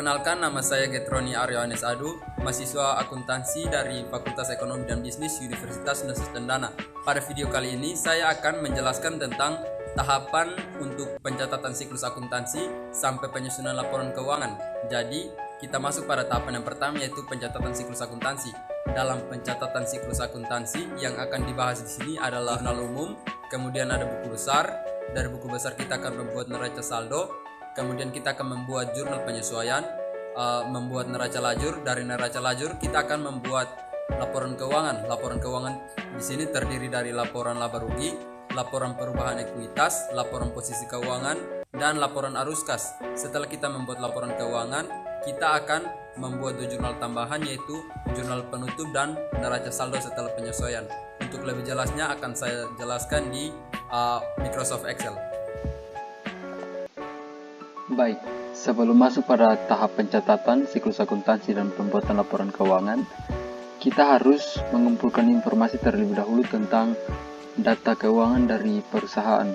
Perkenalkan, nama saya Getroni Aryohanes Adu, mahasiswa akuntansi dari Fakultas Ekonomi dan Bisnis Universitas Nusa Cendana. Pada video kali ini, saya akan menjelaskan tentang tahapan untuk pencatatan siklus akuntansi sampai penyusunan laporan keuangan. Jadi, kita masuk pada tahapan yang pertama, yaitu pencatatan siklus akuntansi. Dalam pencatatan siklus akuntansi yang akan dibahas di sini adalah jurnal umum, kemudian ada buku besar. Dari buku besar kita akan membuat neraca saldo, kemudian kita akan membuat jurnal penyesuaian, membuat neraca lajur. Dari neraca lajur kita akan membuat laporan keuangan. Laporan keuangan di sini terdiri dari laporan laba rugi, laporan perubahan ekuitas, laporan posisi keuangan, dan laporan arus kas. Setelah kita membuat laporan keuangan, kita akan membuat dua jurnal tambahan, yaitu jurnal penutup dan neraca saldo setelah penyesuaian. Untuk lebih jelasnya akan saya jelaskan di Microsoft Excel. Baik, sebelum masuk pada tahap pencatatan siklus akuntansi dan pembuatan laporan keuangan, kita harus mengumpulkan informasi terlebih dahulu tentang data keuangan dari perusahaan.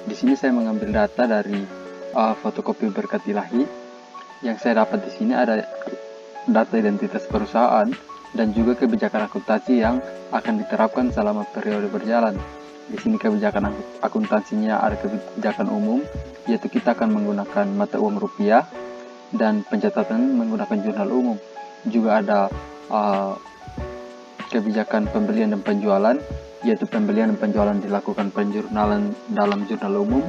Di sini saya mengambil data dari fotokopi berkat ilahi. Yang saya dapat di sini ada data identitas perusahaan dan juga kebijakan akuntansi yang akan diterapkan selama periode berjalan. Di sini kebijakan akuntansinya ada kebijakan umum, yaitu kita akan menggunakan mata uang rupiah, dan pencatatan menggunakan jurnal umum. Juga ada kebijakan pembelian dan penjualan, yaitu pembelian dan penjualan dilakukan penjurnalan dalam jurnal umum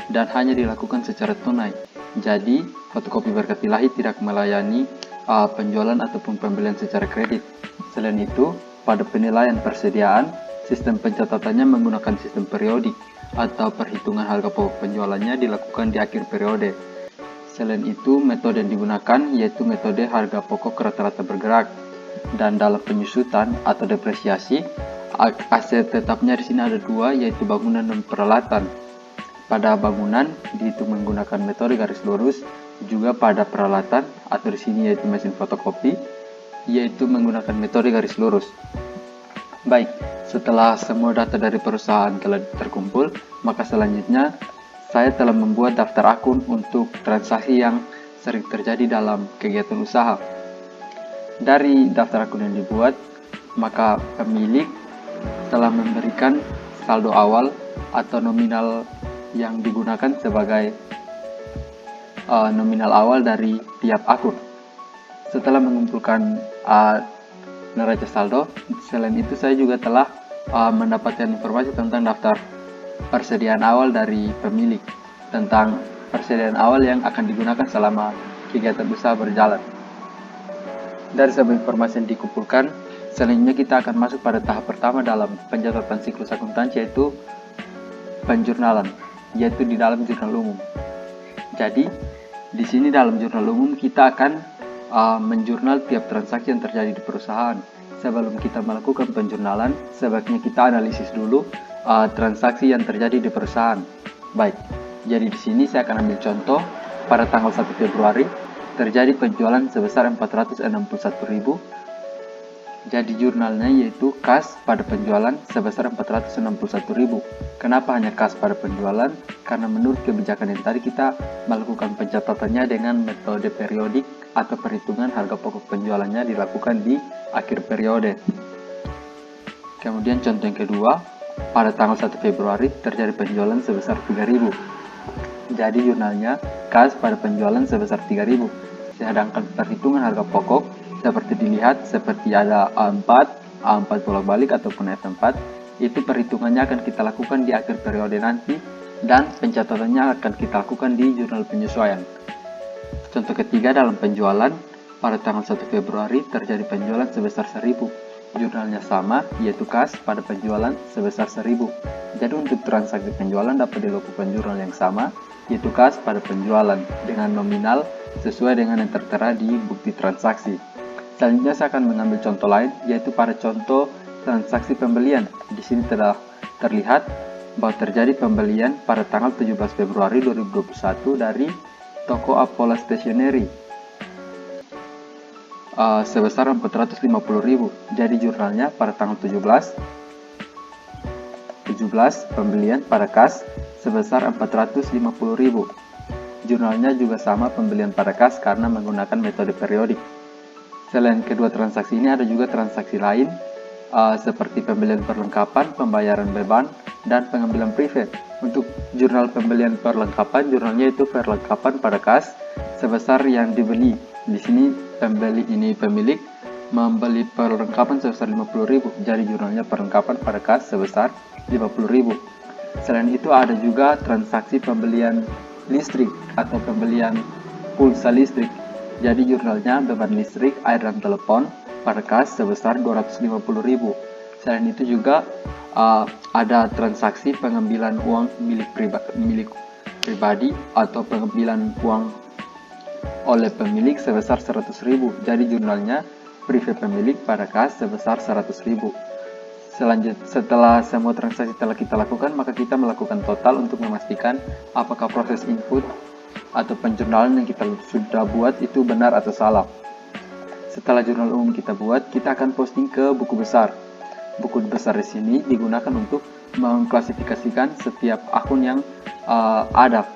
dan hanya dilakukan secara tunai. Jadi, fotokopi berkat ilahi tidak melayani penjualan ataupun pembelian secara kredit. Selain itu, pada penilaian persediaan, sistem pencatatannya menggunakan sistem periodik atau perhitungan harga pokok penjualannya dilakukan di akhir periode. Selain itu, metode yang digunakan yaitu metode harga pokok rata-rata bergerak. Dan dalam penyusutan atau depresiasi, aset tetapnya di sini ada dua, yaitu bangunan dan peralatan. Pada bangunan dihitung menggunakan metode garis lurus, juga pada peralatan atau di sini yaitu mesin fotokopi, yaitu menggunakan metode garis lurus. Baik, setelah semua data dari perusahaan telah terkumpul, maka selanjutnya saya telah membuat daftar akun untuk transaksi yang sering terjadi dalam kegiatan usaha. Dari daftar akun yang dibuat, maka pemilik telah memberikan saldo awal atau nominal yang digunakan sebagai nominal awal dari tiap akun. Setelah mengumpulkan neraca saldo, selain itu saya juga telah mendapatkan informasi tentang daftar persediaan awal dari pemilik, tentang persediaan awal yang akan digunakan selama kegiatan usaha berjalan. Dari sebuah informasi yang dikumpulkan, selanjutnya kita akan masuk pada tahap pertama dalam pencatatan siklus akuntansi, yaitu penjurnalan, yaitu di dalam jurnal umum. Jadi, di sini dalam jurnal umum kita akan menjurnal tiap transaksi yang terjadi di perusahaan. Sebelum kita melakukan penjurnalan, sebaiknya kita analisis dulu transaksi yang terjadi di perusahaan. Baik, jadi di sini saya akan ambil contoh pada tanggal 1 Februari terjadi penjualan sebesar 461.000. Jadi jurnalnya yaitu kas pada penjualan sebesar 461.000. Kenapa hanya kas pada penjualan? Karena menurut kebijakan yang tadi kita melakukan pencatatannya dengan metode periodik atau perhitungan harga pokok penjualannya dilakukan di akhir periode. Kemudian contoh yang kedua, pada tanggal 1 Februari terjadi penjualan sebesar 3.000. Jadi jurnalnya kas pada penjualan sebesar 3.000. Sedangkan perhitungan harga pokok seperti dilihat, seperti ada A4, A4 bolak-balik ataupun F4, itu perhitungannya akan kita lakukan di akhir periode nanti, dan pencatatannya akan kita lakukan di jurnal penyesuaian. Contoh ketiga, dalam penjualan, pada tanggal 1 Februari terjadi penjualan sebesar 1.000. Jurnalnya sama, yaitu kas pada penjualan sebesar 1.000. Jadi untuk transaksi penjualan dapat dilakukan jurnal yang sama, yaitu kas pada penjualan dengan nominal sesuai dengan yang tertera di bukti transaksi. Selanjutnya saya akan mengambil contoh lain, yaitu pada contoh transaksi pembelian. Di sini telah terlihat bahwa terjadi pembelian pada tanggal 17 Februari 2021 dari toko Apola Stationery sebesar 450.000. Jadi jurnalnya pada tanggal 17 pembelian pada kas sebesar 450.000. Jurnalnya juga sama pembelian pada kas karena menggunakan metode periodik. Selain kedua transaksi ini ada juga transaksi lain seperti pembelian perlengkapan, pembayaran beban, dan pengambilan privat. Untuk jurnal pembelian perlengkapan, jurnalnya itu perlengkapan pada kas sebesar yang dibeli. Di sini pemilik membeli perlengkapan sebesar 50.000, jadi jurnalnya perlengkapan pada kas sebesar 50.000. Selain itu ada juga transaksi pembelian listrik atau pembelian pulsa listrik. Jadi jurnalnya beban listrik, air, dan telepon pada kas sebesar 250.000. Selain itu juga ada transaksi pengambilan uang milik pribadi atau pengambilan uang oleh pemilik sebesar 100.000. Jadi jurnalnya privat pemilik pada kas sebesar 100.000. Setelah semua transaksi telah kita lakukan, maka kita melakukan total untuk memastikan apakah proses input atau penjurnalan yang kita sudah buat itu benar atau salah. Setelah jurnal umum kita buat, kita akan posting ke buku besar. Buku besar di sini digunakan untuk mengklasifikasikan setiap akun yang ada.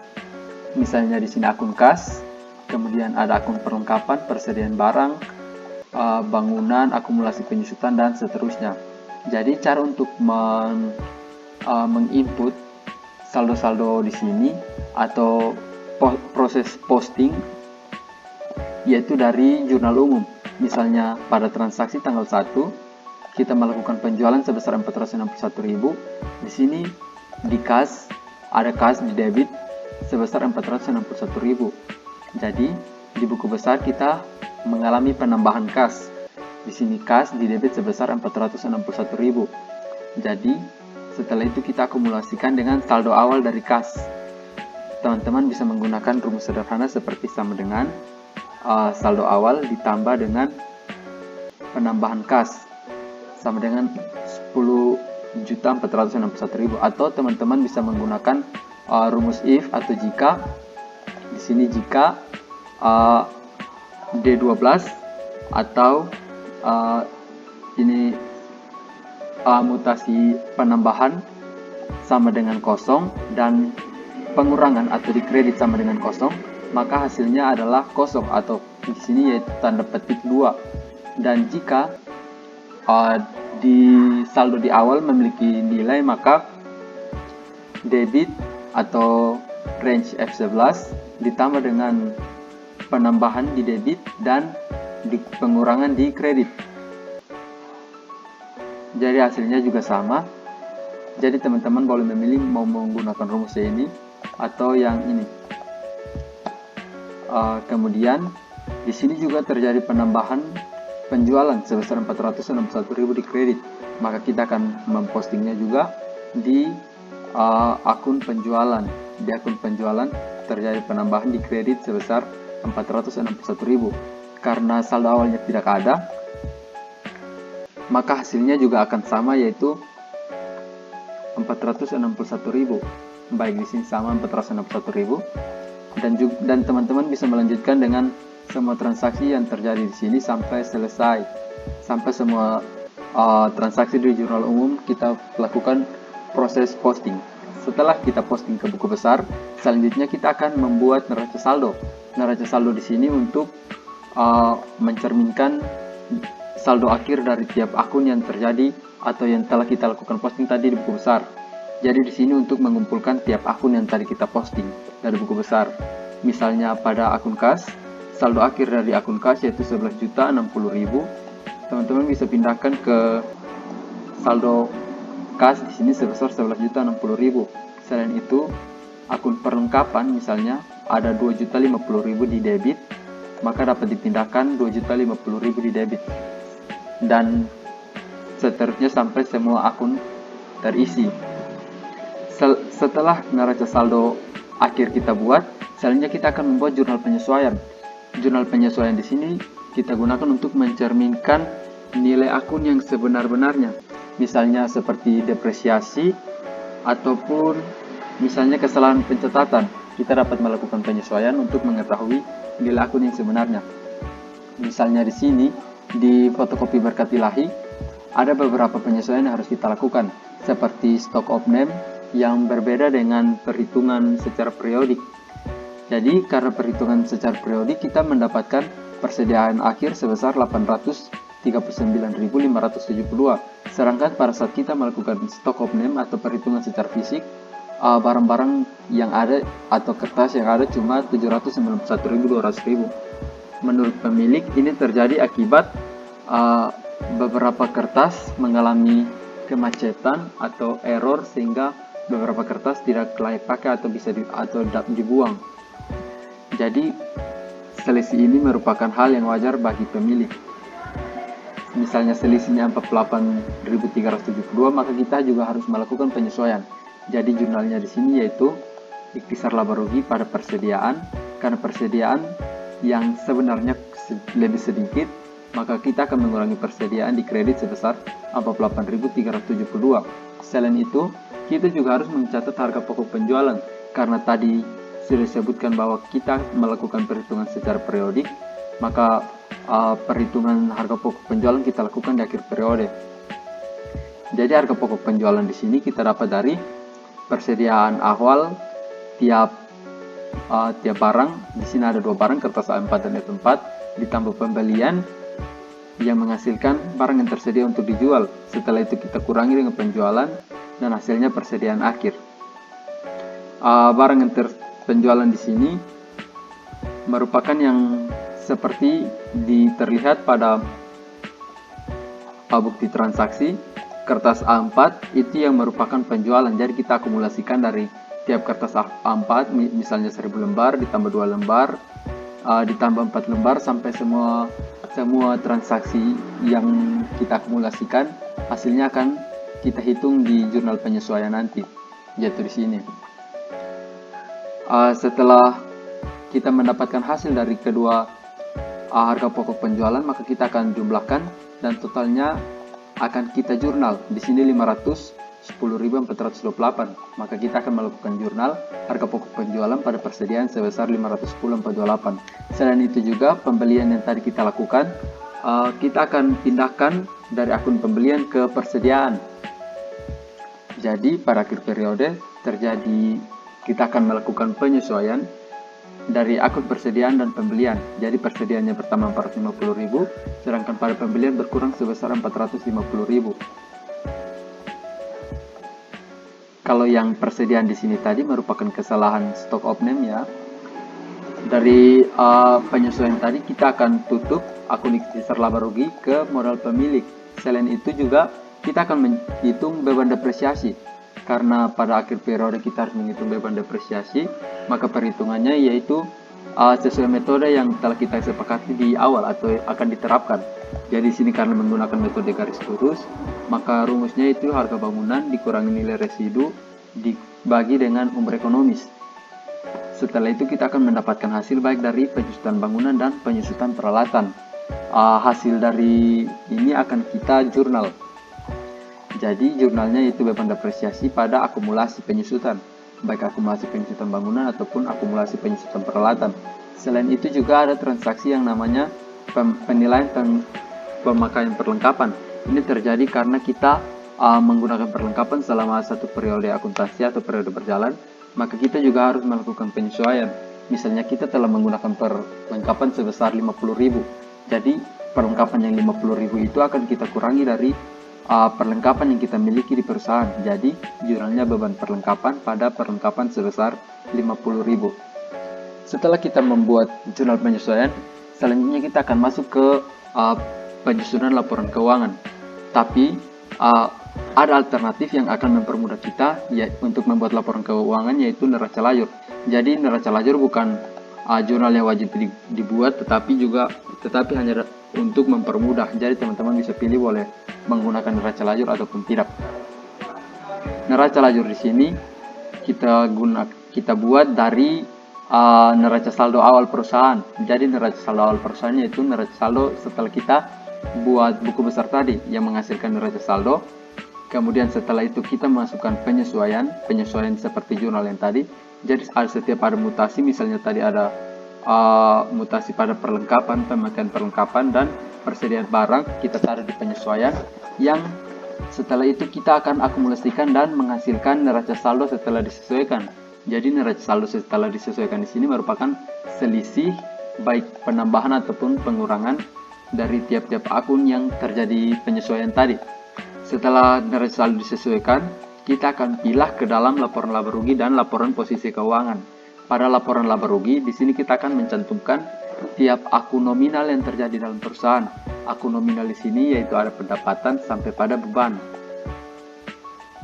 Misalnya di sini akun kas, kemudian ada akun perlengkapan, persediaan barang, bangunan, akumulasi penyusutan, dan seterusnya. Jadi cara untuk menginput saldo-saldo di sini atau proses posting yaitu dari jurnal umum. Misalnya pada transaksi tanggal 1 kita melakukan penjualan sebesar 461.000. Di sini di kas ada kas di debit sebesar 461.000. Jadi di buku besar kita mengalami penambahan kas. Di sini kas di debit sebesar 461.000. Jadi setelah itu kita akumulasikan dengan saldo awal dari kas. Teman-teman bisa menggunakan rumus sederhana seperti sama dengan saldo awal ditambah dengan penambahan kas sama dengan 10.461.000, atau teman-teman bisa menggunakan rumus if atau jika. Di sini jika D12 atau ini mutasi penambahan sama dengan kosong dan pengurangan atau dikredit sama dengan kosong, maka hasilnya adalah kosong atau di sini yaitu tanda petik 2. Dan jika di saldo di awal memiliki nilai, maka debit atau range F11 ditambah dengan penambahan di debit dan di pengurangan di kredit. Jadi hasilnya juga sama. Jadi teman-teman boleh memilih mau menggunakan rumus ini atau yang ini. Kemudian di sini juga terjadi penambahan penjualan sebesar 461.000 di kredit. Maka kita akan mempostingnya juga di akun penjualan. Di akun penjualan terjadi penambahan di kredit sebesar 461.000. Karena saldo awalnya tidak ada, maka hasilnya juga akan sama, yaitu 461.000. Baik, di sini sama 461.000. Dan teman-teman bisa melanjutkan dengan semua transaksi yang terjadi di sini sampai selesai. Sampai semua transaksi di jurnal umum kita lakukan proses posting. Setelah kita posting ke buku besar, selanjutnya kita akan membuat neraca saldo. Neraca saldo di sini untuk mencerminkan saldo akhir dari tiap akun yang terjadi atau yang telah kita lakukan posting tadi di buku besar. Jadi di sini untuk mengumpulkan tiap akun yang tadi kita posting dari buku besar. Misalnya pada akun kas, saldo akhir dari akun kas yaitu 11.060.000. Teman-teman bisa pindahkan ke saldo kas di sini sebesar 11.060.000. Selain itu, akun perlengkapan misalnya ada 2.050.000 di debit, maka dapat dipindahkan 2.050.000 di debit, dan seterusnya sampai semua akun terisi. Setelah neraca saldo akhir kita buat, selanjutnya kita akan membuat jurnal penyesuaian. Jurnal penyesuaian di sini kita gunakan untuk mencerminkan nilai akun yang sebenar-benarnya. Misalnya seperti depresiasi ataupun misalnya kesalahan pencatatan. Kita dapat melakukan penyesuaian untuk mengetahui nilai akun yang sebenarnya. Misalnya di sini di fotokopi berkat ilahi ada beberapa penyesuaian yang harus kita lakukan, seperti stock of name yang berbeda dengan perhitungan secara periodik. Jadi karena perhitungan secara periodik kita mendapatkan persediaan akhir sebesar 839.572. Sedangkan pada saat kita melakukan stock of name atau perhitungan secara fisik, barang-barang yang ada atau kertas yang ada cuma 791.200. Menurut pemilik, ini terjadi akibat beberapa kertas mengalami kemacetan atau error sehingga beberapa kertas tidak layak pakai atau bisa dibuang. Jadi selisih ini merupakan hal yang wajar bagi pemilik. Misalnya selisihnya 48.372, maka kita juga harus melakukan penyesuaian. Jadi jurnalnya di sini yaitu ikhtisar laba rugi pada persediaan, karena persediaan yang sebenarnya lebih sedikit, maka kita akan mengurangi persediaan di kredit sebesar 48.372. Selain itu, kita juga harus mencatat harga pokok penjualan, karena tadi sudah disebutkan bahwa kita melakukan perhitungan secara periodik, maka perhitungan harga pokok penjualan kita lakukan di akhir periode. Jadi harga pokok penjualan di sini kita dapat dari persediaan awal tiap barang. Di sini ada 2 barang, kertas A4 dan F4, ditambah pembelian yang menghasilkan barang yang tersedia untuk dijual. Setelah itu kita kurangi dengan penjualan dan hasilnya persediaan akhir. Barang yang penjualan di sini merupakan yang seperti terlihat pada bukti transaksi. Kertas A4 itu yang merupakan penjualan, jadi kita akumulasikan dari tiap kertas A4, misalnya 1000 lembar ditambah 2 lembar ditambah 4 lembar sampai semua transaksi yang kita akumulasikan, hasilnya akan kita hitung di jurnal penyesuaian nanti, yaitu di sini. Setelah kita mendapatkan hasil dari kedua harga pokok penjualan, maka kita akan jumlahkan dan totalnya akan kita jurnal. Di sini 510.428, maka kita akan melakukan jurnal harga pokok penjualan pada persediaan sebesar 510.428. Selain itu juga pembelian yang tadi kita lakukan, kita akan pindahkan dari akun pembelian ke persediaan. Jadi pada akhir periode kita akan melakukan penyesuaian dari akun persediaan dan pembelian. Jadi persediaannya pertama 450.000, sedangkan pada pembelian berkurang sebesar 450.000. Kalau yang persediaan di sini tadi merupakan kesalahan stock of name ya. Dari penyesuaian tadi kita akan tutup akun ikhtisar laba rugi ke modal pemilik. Selain itu juga kita akan menghitung beban depresiasi. Karena pada akhir periode kita harus menghitung beban depresiasi, maka perhitungannya yaitu sesuai metode yang telah kita sepakati di awal atau akan diterapkan. Jadi di sini karena menggunakan metode garis lurus, maka rumusnya itu harga bangunan dikurangi nilai residu dibagi dengan umur ekonomis. Setelah itu kita akan mendapatkan hasil baik dari penyusutan bangunan dan penyusutan peralatan. Hasil dari ini akan kita jurnal. Jadi jurnalnya itu beban depresiasi pada akumulasi penyusutan, baik akumulasi penyusutan bangunan ataupun akumulasi penyusutan peralatan. Selain itu juga ada transaksi yang namanya penilaian pemakaian perlengkapan. Ini terjadi karena kita menggunakan perlengkapan selama satu periode akuntansi atau periode berjalan, maka kita juga harus melakukan penyesuaian. Misalnya kita telah menggunakan perlengkapan sebesar 50.000. Jadi perlengkapan yang 50.000 itu akan kita kurangi dari perlengkapan yang kita miliki di perusahaan. Jadi jurnalnya beban perlengkapan pada perlengkapan sebesar 50.000. Setelah kita membuat jurnal penyesuaian, selanjutnya kita akan masuk ke penyusunan laporan keuangan. Tapi ada alternatif yang akan mempermudah kita untuk membuat laporan keuangan, yaitu neraca lajur. Jadi neraca lajur bukan jurnal yang wajib dibuat, tetapi hanya untuk mempermudah. Jadi teman-teman bisa pilih boleh menggunakan neraca lajur ataupun tidak. Neraca lajur di sini kita buat dari neraca saldo awal perusahaan. Jadi neraca saldo awal perusahaan yaitu neraca saldo setelah kita buat buku besar tadi yang menghasilkan neraca saldo. Kemudian setelah itu kita masukkan penyesuaian seperti jurnal yang tadi. Jadi setiap ada mutasi, misalnya tadi ada mutasi pada perlengkapan, pemakaian perlengkapan dan persediaan barang, kita taruh di penyesuaian, yang setelah itu kita akan akumulasikan dan menghasilkan neraca saldo setelah disesuaikan. Jadi neraca saldo setelah disesuaikan di sini merupakan selisih baik penambahan ataupun pengurangan dari tiap-tiap akun yang terjadi penyesuaian tadi. Setelah neraca saldo disesuaikan, kita akan pilah ke dalam laporan laba rugi dan laporan posisi keuangan. Pada laporan laba rugi, di sini kita akan mencantumkan tiap akun nominal yang terjadi dalam perusahaan. Akun nominal di sini yaitu ada pendapatan sampai pada beban.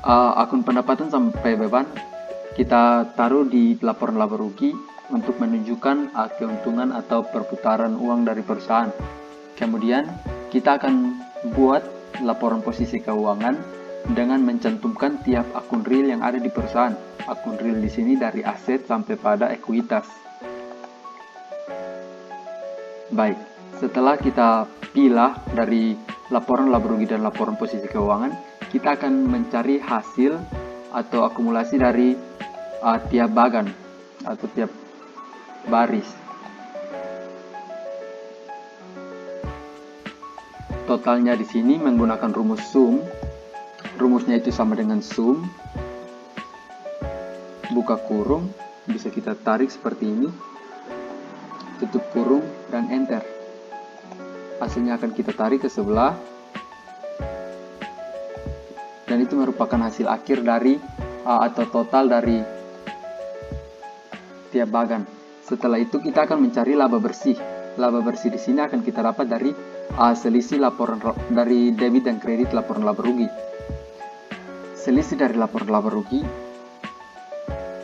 Akun pendapatan sampai beban kita taruh di laporan laba rugi untuk menunjukkan keuntungan atau perputaran uang dari perusahaan. Kemudian kita akan buat laporan posisi keuangan dengan mencantumkan tiap akun real yang ada di perusahaan. Akun real di sini dari aset sampai pada ekuitas. Baik, setelah kita pilah dari laporan laba rugi dan laporan posisi keuangan, kita akan mencari hasil atau akumulasi dari tiap bagan atau tiap baris. Totalnya di sini menggunakan rumus sum. Rumusnya itu sama dengan sum, buka kurung, bisa kita tarik seperti ini, tutup kurung, dan enter. Hasilnya akan kita tarik ke sebelah, dan itu merupakan hasil akhir dari atau total dari tiap bagan. Setelah itu kita akan mencari laba bersih. Laba bersih di sini akan kita dapat dari selisih laporan dari debit dan kredit laporan laba rugi. Selisih dari laporan laba rugi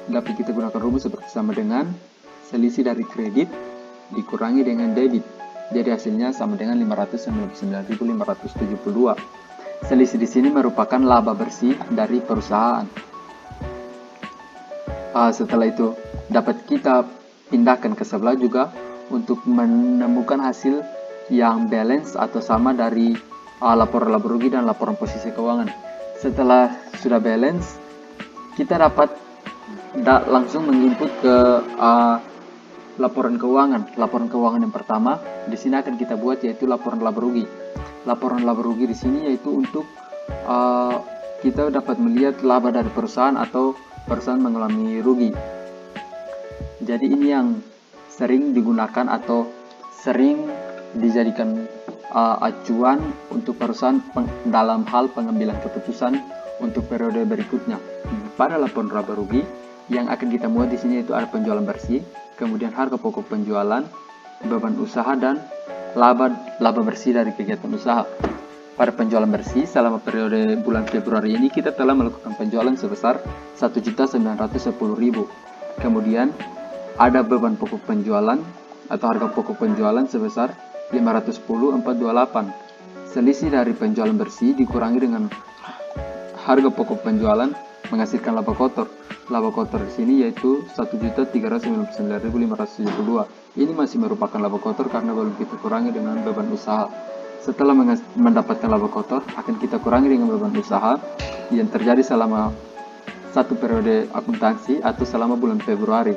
dapat kita gunakan rumus seperti sama dengan selisih dari kredit dikurangi dengan debit. Jadi hasilnya sama dengan 599.572. Selisih di sini merupakan laba bersih dari perusahaan. Setelah itu dapat kita pindahkan ke sebelah juga untuk menemukan hasil yang balance atau sama dari laporan laba rugi dan laporan posisi keuangan. Setelah sudah balance, kita dapat langsung menginput ke laporan keuangan. Laporan keuangan yang pertama di sini akan kita buat yaitu laporan laba rugi. Laporan laba rugi di sini yaitu untuk kita dapat melihat laba dari perusahaan atau perusahaan mengalami rugi. Jadi ini yang sering digunakan atau sering dijadikan acuan untuk perusahaan dalam hal pengambilan keputusan untuk periode berikutnya. Pada laporan laba rugi yang akan kita muat di sini itu ada penjualan bersih, kemudian harga pokok penjualan, beban usaha, dan laba bersih dari kegiatan usaha. Pada penjualan bersih selama periode bulan Februari ini kita telah melakukan penjualan sebesar 1.910.000. Kemudian ada beban pokok penjualan atau harga pokok penjualan sebesar 510.428. Selisih dari penjualan bersih dikurangi dengan harga pokok penjualan menghasilkan laba kotor. Laba kotor di sini yaitu 1.399.572. Ini masih merupakan laba kotor karena belum kita kurangi dengan beban usaha. Setelah mendapatkan laba kotor, akan kita kurangi dengan beban usaha yang terjadi selama satu periode akuntansi atau selama bulan Februari.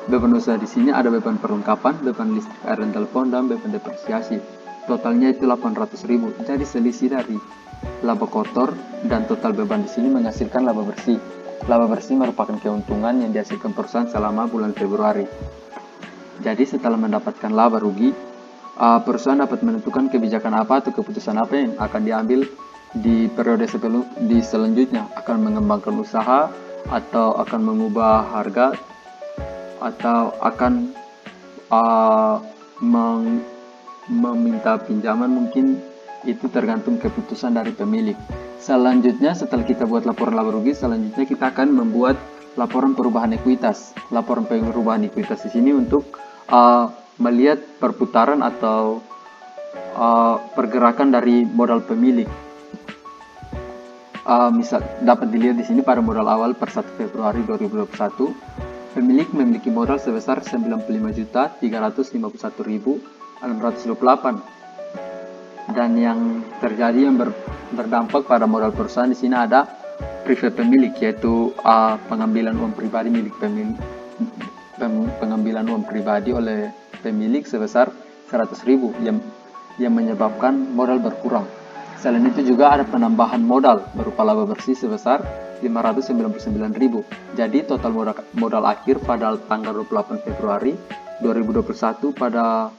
Beban usaha di sini ada beban perlengkapan, beban listrik, air dan telepon, dan beban depresiasi. Totalnya itu 800.000. Jadi selisih dari laba kotor dan total beban di sini menghasilkan laba bersih. Laba bersih merupakan keuntungan yang dihasilkan perusahaan selama bulan Februari. Jadi setelah mendapatkan laba rugi, perusahaan dapat menentukan kebijakan apa atau keputusan apa yang akan diambil di periode selanjutnya. Akan mengembangkan usaha atau akan mengubah harga atau akan meminta pinjaman, mungkin itu tergantung keputusan dari pemilik. Selanjutnya setelah kita buat laporan laba rugi, selanjutnya kita akan membuat laporan perubahan ekuitas. Laporan perubahan ekuitas di sini untuk melihat perputaran atau pergerakan dari modal pemilik. Misal dapat dilihat di sini pada modal awal per 1 Februari 2021. Pemilik memiliki modal sebesar 95.351.628. Dan yang terjadi yang berdampak pada modal perusahaan di sini ada privat pemilik, yaitu pengambilan uang pribadi milik pemilik, pengambilan uang pribadi oleh pemilik sebesar 100.000 yang menyebabkan modal berkurang. Selain itu juga ada penambahan modal berupa laba bersih sebesar 599.000. Jadi total modal akhir pada tanggal 28 Februari 2021 pada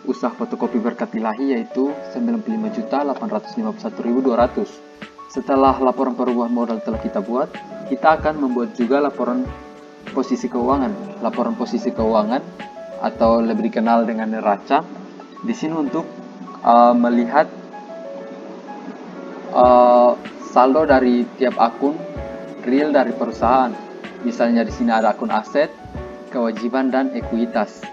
usaha fotokopi Berkat Ilahi yaitu 95.851.200. Setelah laporan perubahan modal telah kita buat, kita akan membuat juga laporan posisi keuangan. Laporan posisi keuangan atau lebih dikenal dengan neraca. Di sini untuk melihat saldo dari tiap akun real dari perusahaan. Misalnya di sini ada akun aset, kewajiban dan ekuitas.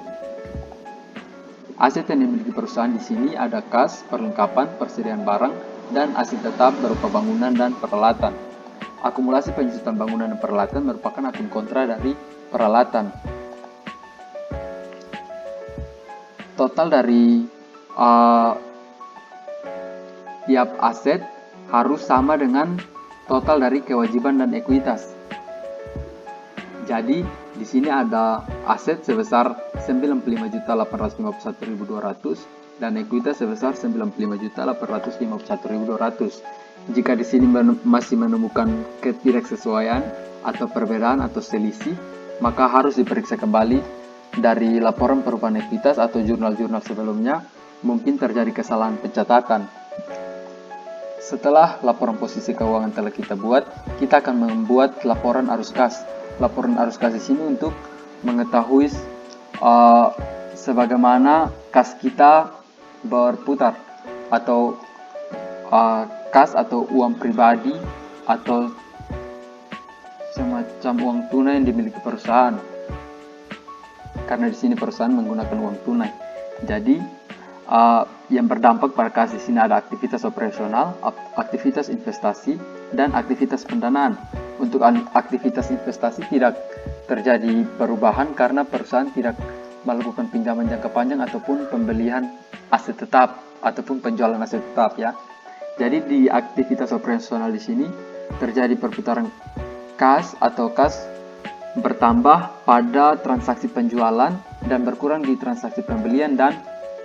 Aset yang dimiliki perusahaan di sini ada kas, perlengkapan, persediaan barang, dan aset tetap berupa bangunan dan peralatan. Akumulasi penyusutan bangunan dan peralatan merupakan akun kontra dari peralatan. Total dari tiap aset harus sama dengan total dari kewajiban dan ekuitas. Jadi di sini ada aset sebesar 95.851.200 dan ekuitas sebesar 95.851.200. Jika di sini masih menemukan ketidaksesuaian atau perbedaan atau selisih, maka harus diperiksa kembali dari laporan perubahan ekuitas atau jurnal-jurnal sebelumnya, mungkin terjadi kesalahan pencatatan. Setelah laporan posisi keuangan telah kita buat, kita akan membuat laporan arus kas. Laporan arus kas di sini untuk mengetahui sebagaimana kas kita berputar atau kas atau uang pribadi atau semacam uang tunai yang dimiliki perusahaan. Karena di sini perusahaan menggunakan uang tunai. Jadi yang berdampak pada kas di sini ada aktivitas operasional, aktivitas investasi, dan aktivitas pendanaan. Untuk aktivitas investasi tidak terjadi perubahan karena perusahaan tidak melakukan pinjaman jangka panjang ataupun pembelian aset tetap ataupun penjualan aset tetap ya. Jadi di aktivitas operasional di sini terjadi perputaran kas atau kas bertambah pada transaksi penjualan dan berkurang di transaksi pembelian dan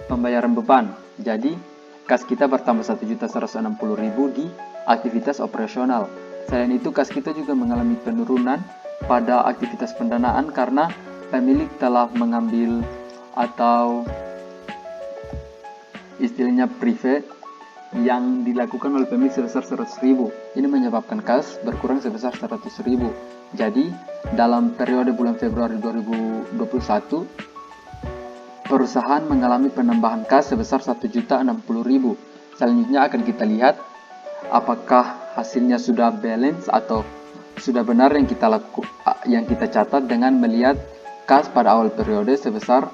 pembayaran beban. Jadi kas kita bertambah 1.160.000 di aktivitas operasional. Selain itu, kas kita juga mengalami penurunan pada aktivitas pendanaan karena pemilik telah mengambil atau istilahnya private yang dilakukan oleh pemilik sebesar 100.000. Ini menyebabkan kas berkurang sebesar 100.000. Jadi, dalam periode bulan Februari 2021, perusahaan mengalami penambahan kas sebesar 1.060.000. Selanjutnya akan kita lihat apakah hasilnya sudah balance atau sudah benar yang kita catat dengan melihat kas pada awal periode sebesar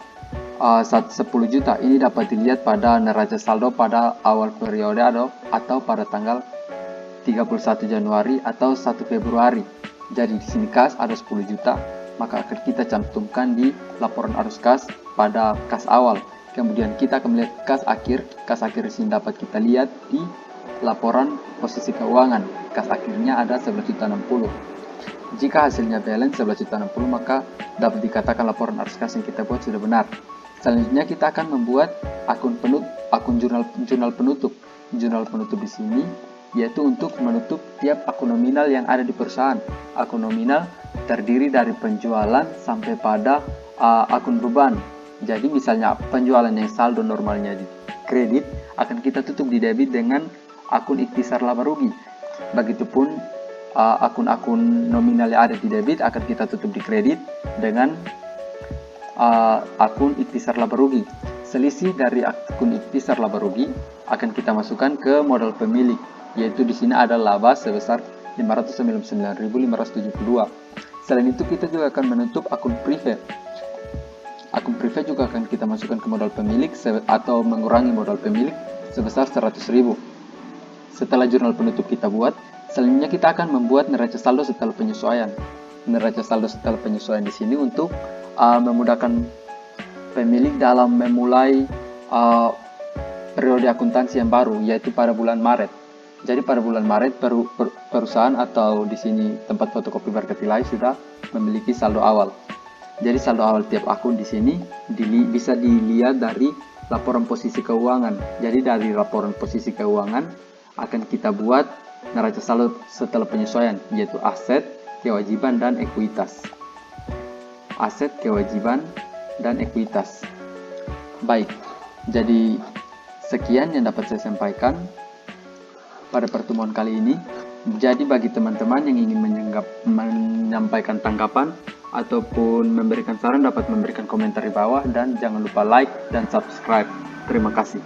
10 juta. Ini dapat dilihat pada neraca saldo pada awal periode atau pada tanggal 31 Januari atau 1 Februari. Jadi di sini kas ada 10 juta, maka akan kita cantumkan di laporan arus kas pada kas awal. Kemudian kita akan melihat kas akhir. Kas akhir di sini dapat kita lihat di laporan posisi keuangan. Kas akhirnya ada 11.060. Jika hasilnya balance 11.060, maka dapat dikatakan laporan arus kas yang kita buat sudah benar. Selanjutnya kita akan membuat akun jurnal penutup. Jurnal penutup di sini yaitu untuk menutup tiap akun nominal yang ada di perusahaan. Akun nominal terdiri dari penjualan sampai pada akun beban. Jadi misalnya penjualan yang saldo normalnya di kredit akan kita tutup di debit dengan akun ikhtisar laba rugi. Begitupun akun-akun nominal yang ada di debit akan kita tutup di kredit dengan akun ikhtisar laba rugi. Selisih dari akun ikhtisar laba rugi akan kita masukkan ke modal pemilik, yaitu di sini ada laba sebesar 599.572. Selain itu kita juga akan menutup akun private. Akun private juga akan kita masukkan ke modal pemilik atau mengurangi modal pemilik sebesar 100.000. Setelah jurnal penutup kita buat, selanjutnya kita akan membuat neraca saldo setelah penyesuaian. Neraca saldo setelah penyesuaian di sini untuk memudahkan pemilik dalam memulai periode akuntansi yang baru, yaitu pada bulan Maret. Jadi pada bulan Maret perusahaan atau di sini tempat fotokopi Berkat Ilahi sudah memiliki saldo awal. Jadi saldo awal tiap akun di sini bisa dilihat dari laporan posisi keuangan. Jadi dari laporan posisi keuangan akan kita buat neraca saldo setelah penyesuaian, yaitu aset, kewajiban, dan ekuitas. Aset, kewajiban, dan ekuitas. Baik, jadi sekian yang dapat saya sampaikan pada pertemuan kali ini. Jadi bagi teman-teman yang ingin menyampaikan tanggapan ataupun memberikan saran dapat memberikan komentar di bawah dan jangan lupa like dan subscribe. Terima kasih.